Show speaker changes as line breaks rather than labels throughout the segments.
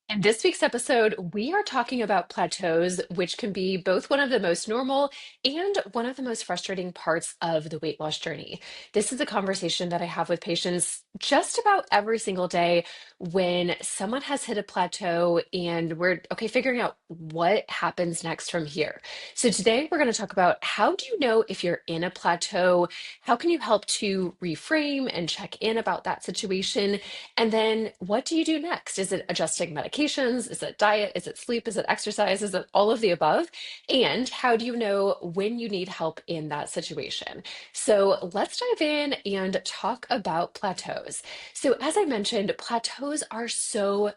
In this week's episode, we are talking about plateaus, which can be both one of the most normal and one of the most frustrating parts of the weight loss journey. This is a conversation that I have with patients just about every single day when someone has hit a plateau and we're figuring out what happens next from here. So today we're going to talk about how do you know if you're in a plateau? How can you help to reframe and check in about that situation? And then what do you do next? Is it adjusting medications? Is it diet? Is it sleep? Is it exercise? Is it all of the above? And how do you know when you need help in that situation? So let's dive in and talk about plateaus. So, as I mentioned, plateaus are so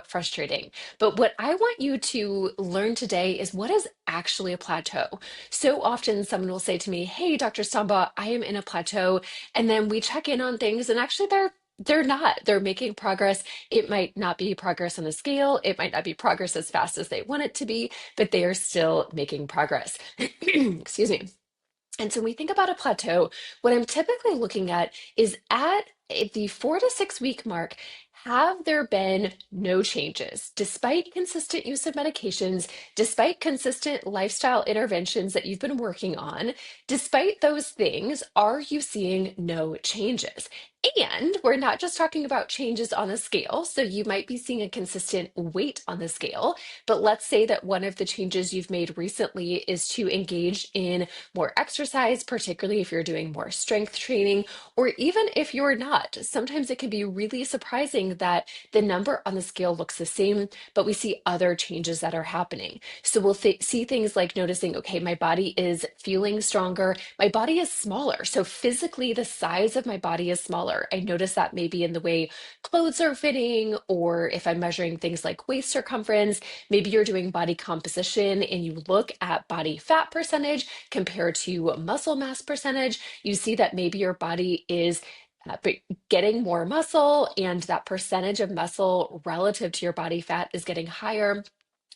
frustrating. But what I want you to learn today is what is actually a plateau. So often someone will say to me, "Hey, Dr. Stombaugh, I am in a plateau." And then we check in on things, and actually they're not. They're making progress. It might not be progress on the scale. It might not be progress as fast as they want it to be, but they are still making progress. Excuse me. And so when we think about a plateau, what I'm typically looking at is at the 4 to 6 week mark, have there been no changes despite consistent use of medications, despite consistent lifestyle interventions that you've been working on? Despite those things, are you seeing no changes? And we're not just talking about changes on the scale. So you might be seeing a consistent weight on the scale, but let's say that one of the changes you've made recently is to engage in more exercise, particularly if you're doing more strength training, or even if you're not. Sometimes it can be really surprising that the number on the scale looks the same, but we see other changes that are happening. So we'll see things like noticing, okay, my body is feeling stronger, my body is smaller. So physically, the size of my body is smaller. I notice that maybe in the way clothes are fitting, or if I'm measuring things like waist circumference. Maybe you're doing body composition and you look at body fat percentage compared to muscle mass percentage. You see that maybe your body is getting more muscle, and that percentage of muscle relative to your body fat is getting higher.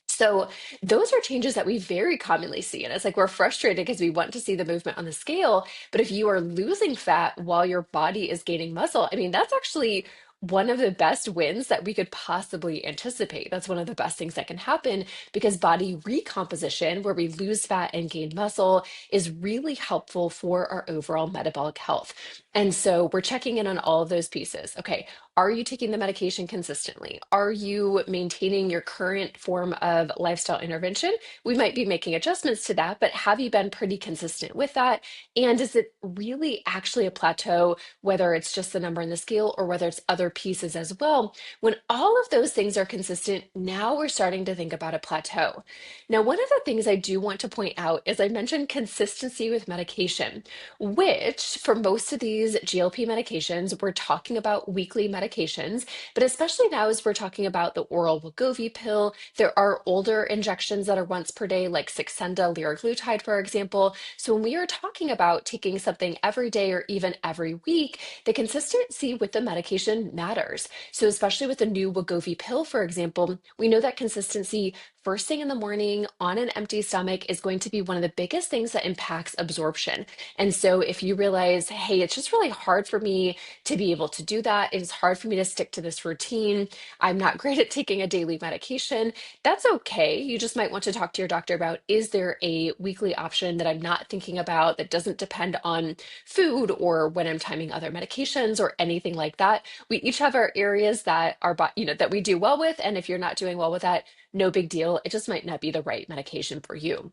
So those are changes that we very commonly see. And it's like we're frustrated because we want to see the movement on the scale. But if you are losing fat while your body is gaining muscle, I mean, that's actually one of the best wins that we could possibly anticipate. That's one of the best things that can happen because body recomposition, where we lose fat and gain muscle, is really helpful for our overall metabolic health. And so we're checking in on all of those pieces. Okay, are you taking the medication consistently? Are you maintaining your current form of lifestyle intervention? We might be making adjustments to that, but have you been pretty consistent with that? And is it really actually a plateau, whether it's just the number on the scale or whether it's other pieces as well? When all of those things are consistent, now we're starting to think about a plateau. Now, one of the things I do want to point out is I mentioned consistency with medication, which for most of these GLP medications, we're talking about weekly medications, but especially now as we're talking about the oral Wegovy pill, there are older injections that are once per day, like Saxenda liraglutide, for example. So when we are talking about taking something every day or even every week, the consistency with the medication matters. So especially with the new Wegovy pill, for example, we know that consistency first thing in the morning on an empty stomach is going to be one of the biggest things that impacts absorption. And so if you realize, hey, it's just really hard for me to be able to do that, it is hard for me to stick to this routine, I'm not great at taking a daily medication, that's okay. You just might want to talk to your doctor about, is there a weekly option that I'm not thinking about that doesn't depend on food or when I'm timing other medications or anything like that? We each have our areas that are, that we do well with. And if you're not doing well with that, no big deal. It just might not be the right medication for you.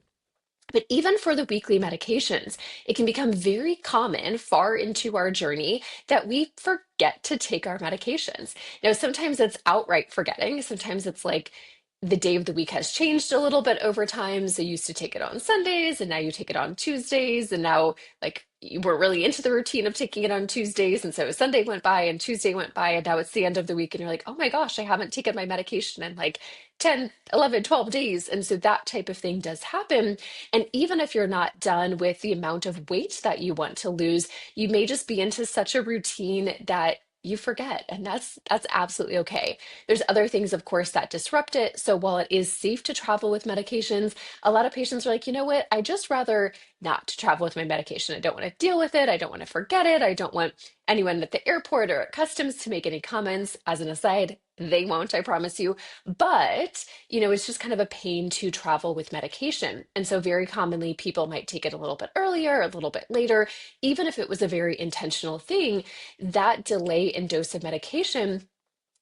But even for the weekly medications, it can become very common far into our journey that we forget to take our medications. Now, sometimes it's outright forgetting. Sometimes it's like the day of the week has changed a little bit over time. So you used to take it on Sundays and now you take it on Tuesdays. And now, like, you were really into the routine of taking it on Tuesdays. And so Sunday went by and Tuesday went by. And now it's the end of the week. And you're like, oh my gosh, I haven't taken my medication in like 10, 11, 12 days. And so that type of thing does happen. And even if you're not done with the amount of weight that you want to lose, you may just be into such a routine that you forget, and that's absolutely okay. There's other things, of course, that disrupt it. So while it is safe to travel with medications, a lot of patients are like, you know what, I just rather not to travel with my medication. I don't want to deal with it. I don't want to forget it. I don't want anyone at the airport or at customs to make any comments. As an aside, they won't, I promise you. But, it's just kind of a pain to travel with medication. And so, very commonly, people might take it a little bit earlier, a little bit later. Even if it was a very intentional thing, that delay in dose of medication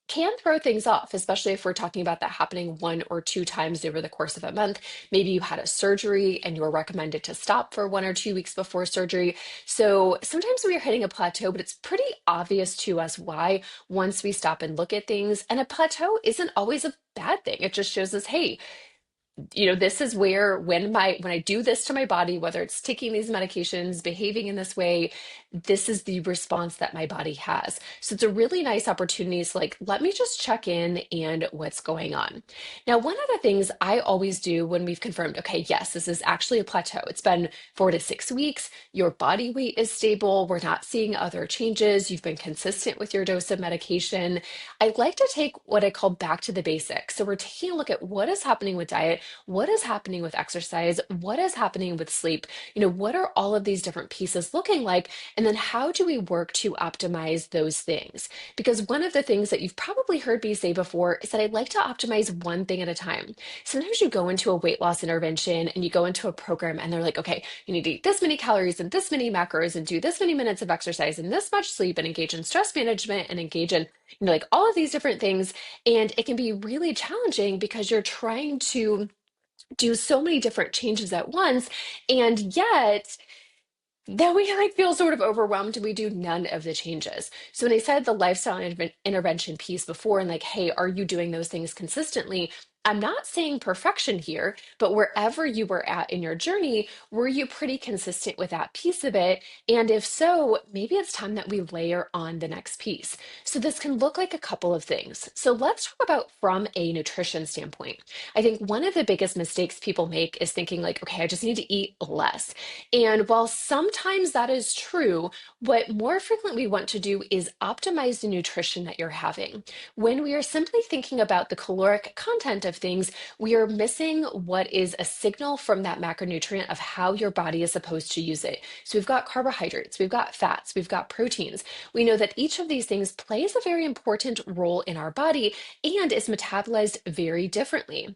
can throw things off, especially if we're talking about that happening 1 or 2 times over the course of a month. Maybe you had a surgery and you were recommended to stop for 1 or 2 weeks before surgery. So sometimes we are hitting a plateau, but it's pretty obvious to us why once we stop and look at things. And a plateau isn't always a bad thing. It just shows us, hey, this is where when I do this to my body, whether it's taking these medications, behaving in this way, this is the response that my body has. So it's a really nice opportunity to like, let me just check in and what's going on. Now, one of the things I always do when we've confirmed, okay, yes, this is actually a plateau. It's been 4 to 6 weeks. Your body weight is stable. We're not seeing other changes. You've been consistent with your dose of medication. I like to take what I call back to the basics. So we're taking a look at what is happening with diet, what is happening with exercise, what is happening with sleep, what are all of these different pieces looking like, and then how do we work to optimize those things? Because one of the things that you've probably heard me say before is that I like to optimize one thing at a time. Sometimes you go into a weight loss intervention and you go into a program and they're like, okay, you need to eat this many calories and this many macros and do this many minutes of exercise and this much sleep and engage in stress management and engage in like all of these different things. And it can be really challenging because you're trying to do so many different changes at once. And yet, then we like feel sort of overwhelmed and we do none of the changes. So when I said the lifestyle intervention piece before and like, hey, are you doing those things consistently? I'm not saying perfection here, but wherever you were at in your journey, were you pretty consistent with that piece of it? And if so, maybe it's time that we layer on the next piece. So this can look like a couple of things. So let's talk about from a nutrition standpoint. I think one of the biggest mistakes people make is thinking like, okay, I just need to eat less. And while sometimes that is true, what more frequently we want to do is optimize the nutrition that you're having. When we are simply thinking about the caloric content of things, we are missing what is a signal from that macronutrient of how your body is supposed to use it. So we've got carbohydrates, we've got fats, we've got proteins. We know that each of these things plays a very important role in our body and is metabolized very differently.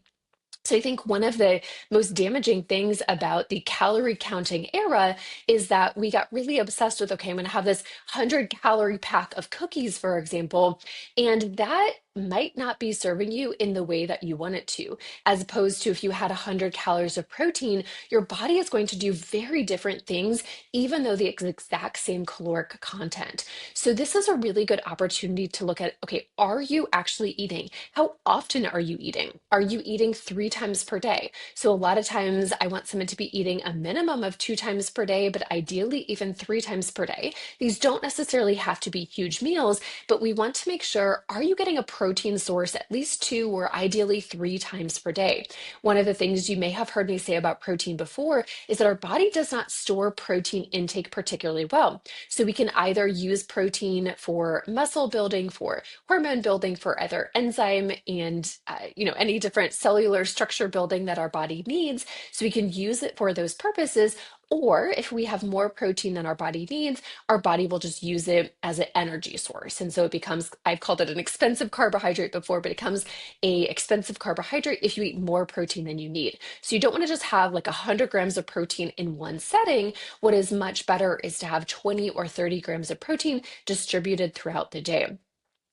So I think one of the most damaging things about the calorie counting era is that we got really obsessed with, okay, I'm going to have this 100-calorie pack of cookies, for example, and that might not be serving you in the way that you want it to. As opposed to if you had 100 calories of protein, your body is going to do very different things, even though the exact same caloric content. So this is a really good opportunity to look at, okay, are you actually eating? How often are you eating? Are you eating 3 times per day? So a lot of times I want someone to be eating a minimum of 2 times per day, but ideally even 3 times per day. These don't necessarily have to be huge meals, but we want to make sure, are you getting a protein source at least 2 or ideally 3 times per day? One of the things you may have heard me say about protein before is that our body does not store protein intake particularly well. So we can either use protein for muscle building, for hormone building, for other enzyme and any different cellular structure building that our body needs. So we can use it for those purposes. Or if we have more protein than our body needs, our body will just use it as an energy source. And so it becomes, I've called it an expensive carbohydrate before, but it becomes a expensive carbohydrate if you eat more protein than you need. So you don't want to just have like 100 grams of protein in one setting. What is much better is to have 20 or 30 grams of protein distributed throughout the day.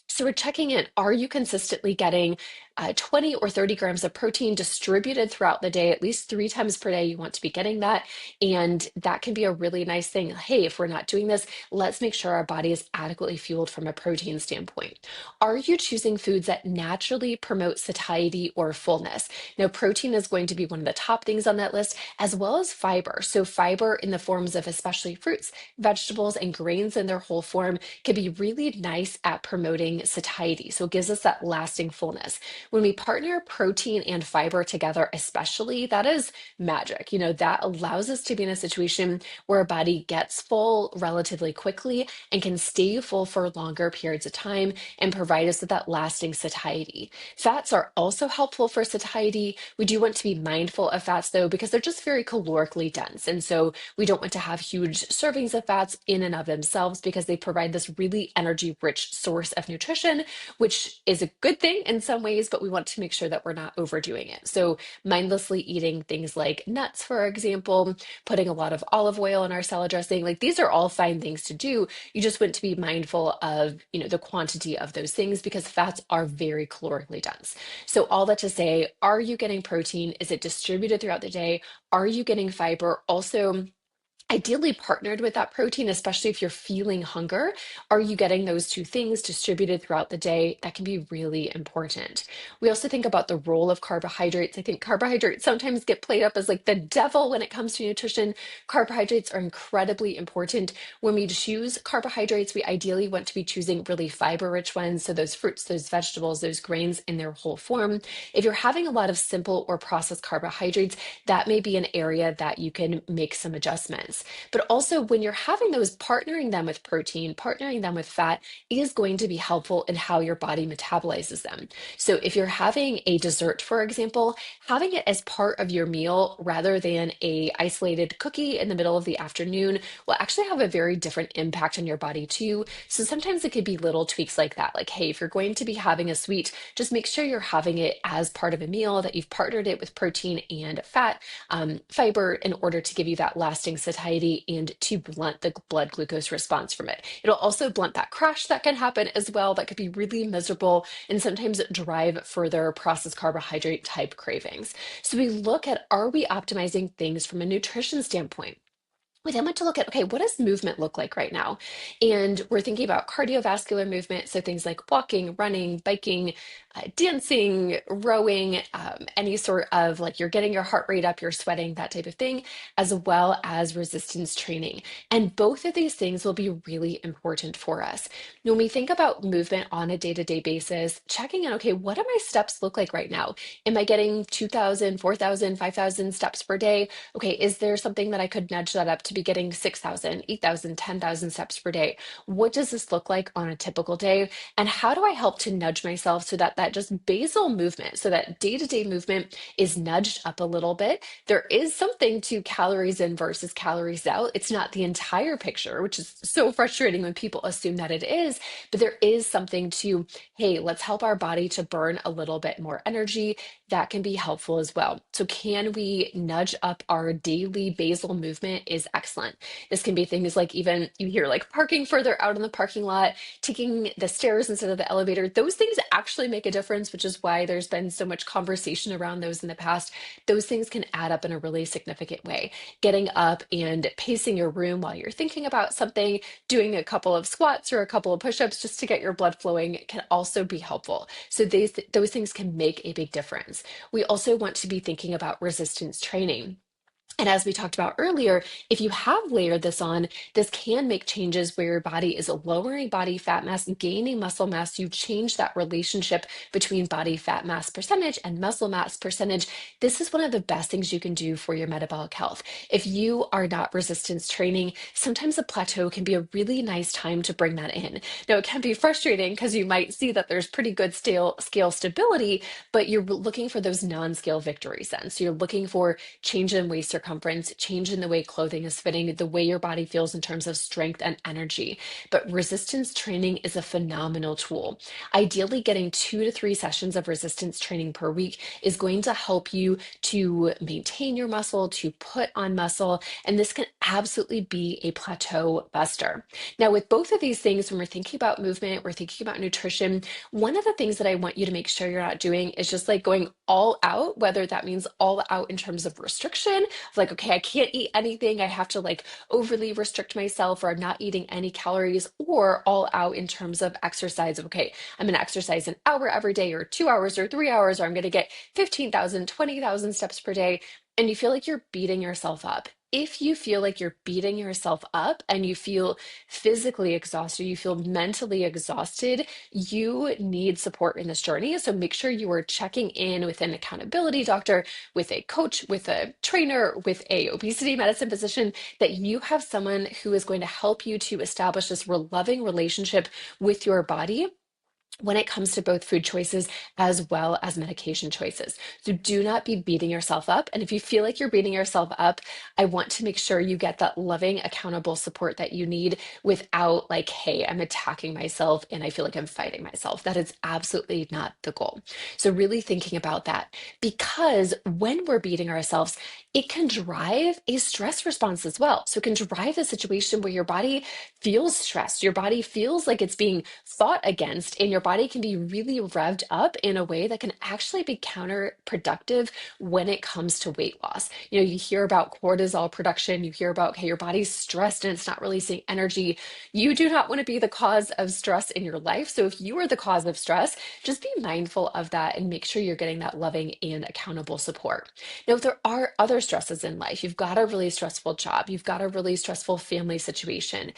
So we're checking in. Are you consistently getting 20 or 30 grams of protein distributed throughout the day? At least 3 times per day, you want to be getting that. And that can be a really nice thing. Hey, if we're not doing this, let's make sure our body is adequately fueled from a protein standpoint. Are you choosing foods that naturally promote satiety or fullness? Now, protein is going to be one of the top things on that list, as well as fiber. So fiber in the forms of especially fruits, vegetables, and grains in their whole form can be really nice at promoting satiety. So it gives us that lasting fullness. When we partner protein and fiber together, especially, that is magic. That allows us to be in a situation where our body gets full relatively quickly and can stay full for longer periods of time and provide us with that lasting satiety. Fats are also helpful for satiety. We do want to be mindful of fats though, because they're just very calorically dense. And so we don't want to have huge servings of fats in and of themselves because they provide this really energy rich source of nutrition, which is a good thing in some ways, but we want to make sure that we're not overdoing it. So mindlessly eating things like nuts, for example, putting a lot of olive oil in our salad dressing, like these are all fine things to do. You just want to be mindful of, the quantity of those things because fats are very calorically dense. So all that to say, are you getting protein? Is it distributed throughout the day? Are you getting fiber? Also, ideally partnered with that protein, especially if you're feeling hunger. Are you getting those two things distributed throughout the day? That can be really important. We also think about the role of carbohydrates. I think carbohydrates sometimes get played up as like the devil when it comes to nutrition. Carbohydrates are incredibly important. When we choose carbohydrates, we ideally want to be choosing really fiber-rich ones. So those fruits, those vegetables, those grains in their whole form. If you're having a lot of simple or processed carbohydrates, that may be an area that you can make some adjustments. But also, when you're having those, partnering them with protein, partnering them with fat is going to be helpful in how your body metabolizes them. So, if you're having a dessert, for example, having it as part of your meal rather than a isolated cookie in the middle of the afternoon will actually have a very different impact on your body too. So sometimes it could be little tweaks like that. Like, hey, if you're going to be having a sweet, just make sure you're having it as part of a meal, that you've partnered it with protein and fat, fiber, in order to give you that lasting satiety and to blunt the blood glucose response from it. It'll also blunt that crash that can happen as well. That could be really miserable and sometimes drive further processed carbohydrate type cravings. So we look at, are we optimizing things from a nutrition standpoint? We then want to look at, okay, what does movement look like right now? And we're thinking about cardiovascular movement. So things like walking, running, biking, dancing, rowing, any sort of like you're getting your heart rate up, you're sweating, that type of thing, as well as resistance training. And both of these things will be really important for us. When we think about movement on a day-to-day basis, checking in, okay, what do my steps look like right now? Am I getting 2,000, 4,000, 5,000 steps per day? Okay, is there something that I could nudge that up to be getting 6,000, 8,000, 10,000 steps per day? What does this look like on a typical day? And how do I help to nudge myself so that that just basal movement, so that day-to-day movement is nudged up a little bit? There is something to calories in versus calories out. It's not the entire picture, which is so frustrating when people assume that it is, but there is something to, hey, let's help our body to burn a little bit more energy. That can be helpful as well. So can we nudge up our daily basal movement is excellent. This can be things like, even you hear like parking further out in the parking lot, taking the stairs instead of the elevator. Those things actually make a difference, which is why there's been so much conversation around those in the past. Those things can add up in a really significant way. Getting up and pacing your room while you're thinking about something, doing a couple of squats or a couple of push-ups just to get your blood flowing can also be helpful. So those things can make a big difference. We also want to be thinking about resistance training. And as we talked about earlier, if you have layered this on, this can make changes where your body is lowering body fat mass, gaining muscle mass. You change that relationship between body fat mass percentage and muscle mass percentage. This is one of the best things you can do for your metabolic health. If you are not resistance training, sometimes a plateau can be a really nice time to bring that in. Now, it can be frustrating because you might see that there's pretty good scale stability, but you're looking for those non-scale victories then. So you're looking for change in waist circumference, change in the way clothing is fitting, the way your body feels in terms of strength and energy. But resistance training is a phenomenal tool. Ideally, getting 2 to 3 sessions of resistance training per week is going to help you to maintain your muscle, to put on muscle, and this can absolutely be a plateau buster. Now, with both of these things, when we're thinking about movement, we're thinking about nutrition, one of the things that I want you to make sure you're not doing is just like going all out, whether that means all out in terms of restriction, like, okay, I can't eat anything, I have to like overly restrict myself, or I'm not eating any calories, or all out in terms of exercise. Okay, I'm going to exercise an hour every day, or 2 hours, or 3 hours, or I'm going to get 15,000, 20,000 steps per day. And you feel like you're beating yourself up. if you feel like you're beating yourself up and you feel physically exhausted, you feel mentally exhausted, you need support in this journey. So make sure you are checking in with an accountability doctor, with a coach, with a trainer, with a obesity medicine physician, that you have someone who is going to help you to establish this loving relationship with your body when it comes to both food choices as well as medication choices. So do not be beating yourself up. And if you feel like you're beating yourself up, I want to make sure you get that loving, accountable support that you need without like, hey, I'm attacking myself and I feel like I'm fighting myself. That is absolutely not the goal. So really thinking about that, because when we're beating ourselves, it can drive a stress response as well. So it can drive a situation where your body feels stressed, your body feels like it's being fought against, and your body can be really revved up in a way that can actually be counterproductive when it comes to weight loss. You hear about cortisol production, you hear about, okay, your body's stressed and it's not releasing energy. You do not want to be the cause of stress in your life. So if you are the cause of stress, just be mindful of that and make sure you're getting that loving and accountable support. Now, if there are other stresses in life, you've got a really stressful job, you've got a really stressful family situation,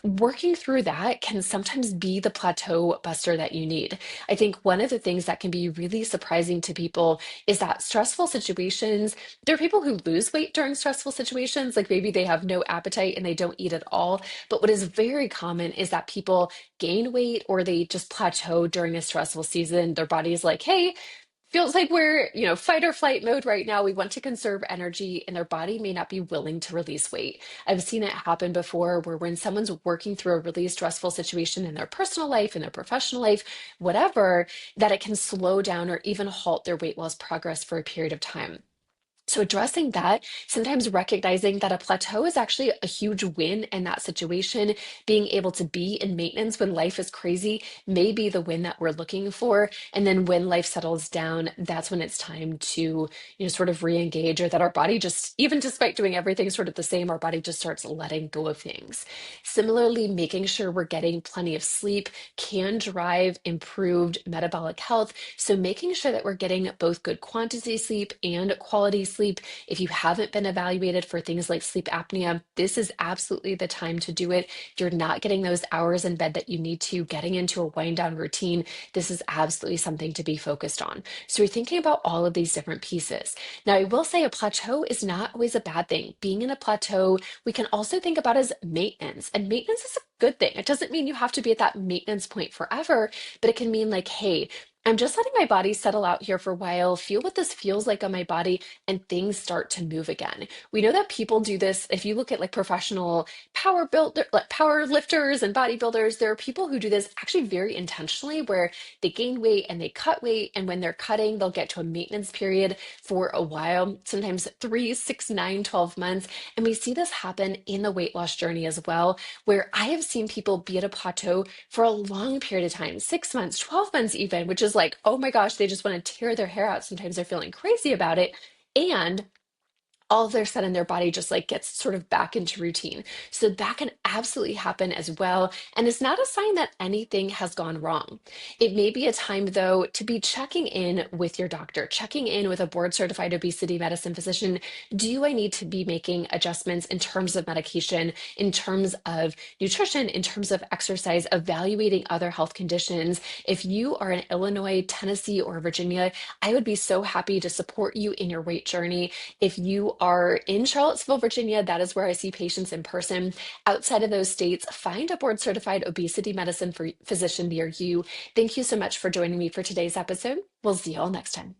working through that can sometimes be the plateau buster that you need. I think one of the things that can be really surprising to people is that stressful situations, there are people who lose weight during stressful situations, like maybe they have no appetite and they don't eat at all. But what is very common is that people gain weight or they just plateau during a stressful season. Their body is like, hey, feels like we're, fight or flight mode right now. We want to conserve energy, and their body may not be willing to release weight. I've seen it happen before where when someone's working through a really stressful situation in their personal life, in their professional life, whatever, that it can slow down or even halt their weight loss progress for a period of time. So addressing that, sometimes recognizing that a plateau is actually a huge win in that situation, being able to be in maintenance when life is crazy may be the win that we're looking for. And then when life settles down, that's when it's time to, sort of re-engage, or that our body just, even despite doing everything sort of the same, our body just starts letting go of things. Similarly, making sure we're getting plenty of sleep can drive improved metabolic health. So making sure that we're getting both good quantity sleep and quality sleep. If you haven't been evaluated for things like sleep apnea, this is absolutely the time to do it. If you're not getting those hours in bed that you need to, getting into a wind down routine, this is absolutely something to be focused on. So you're thinking about all of these different pieces. Now, I will say a plateau is not always a bad thing. Being in a plateau, we can also think about as maintenance, and maintenance is a good thing. It doesn't mean you have to be at that maintenance point forever, but it can mean like, hey, I'm just letting my body settle out here for a while, feel what this feels like on my body, and things start to move again. We know that people do this. If you look at like professional power lifters and bodybuilders, there are people who do this actually very intentionally, where they gain weight and they cut weight. And when they're cutting, they'll get to a maintenance period for a while, sometimes 3, 6, 9, 12 months. And we see this happen in the weight loss journey as well, where I have seen people be at a plateau for a long period of time, 6 months, 12 months even, which is like, oh my gosh, they just want to tear their hair out. Sometimes they're feeling crazy about it. And all of a sudden their body just like gets sort of back into routine. So that can absolutely happen as well. And it's not a sign that anything has gone wrong. It may be a time though to be checking in with your doctor, checking in with a board certified obesity medicine physician. Do I need to be making adjustments in terms of medication, in terms of nutrition, in terms of exercise, evaluating other health conditions? If you are in Illinois, Tennessee, or Virginia, I would be so happy to support you in your weight journey. If you are in Charlottesville, Virginia, that is where I see patients in person. Outside of those states, find a board certified obesity medicine physician near you. Thank you so much for joining me for today's episode. We'll see you all next time.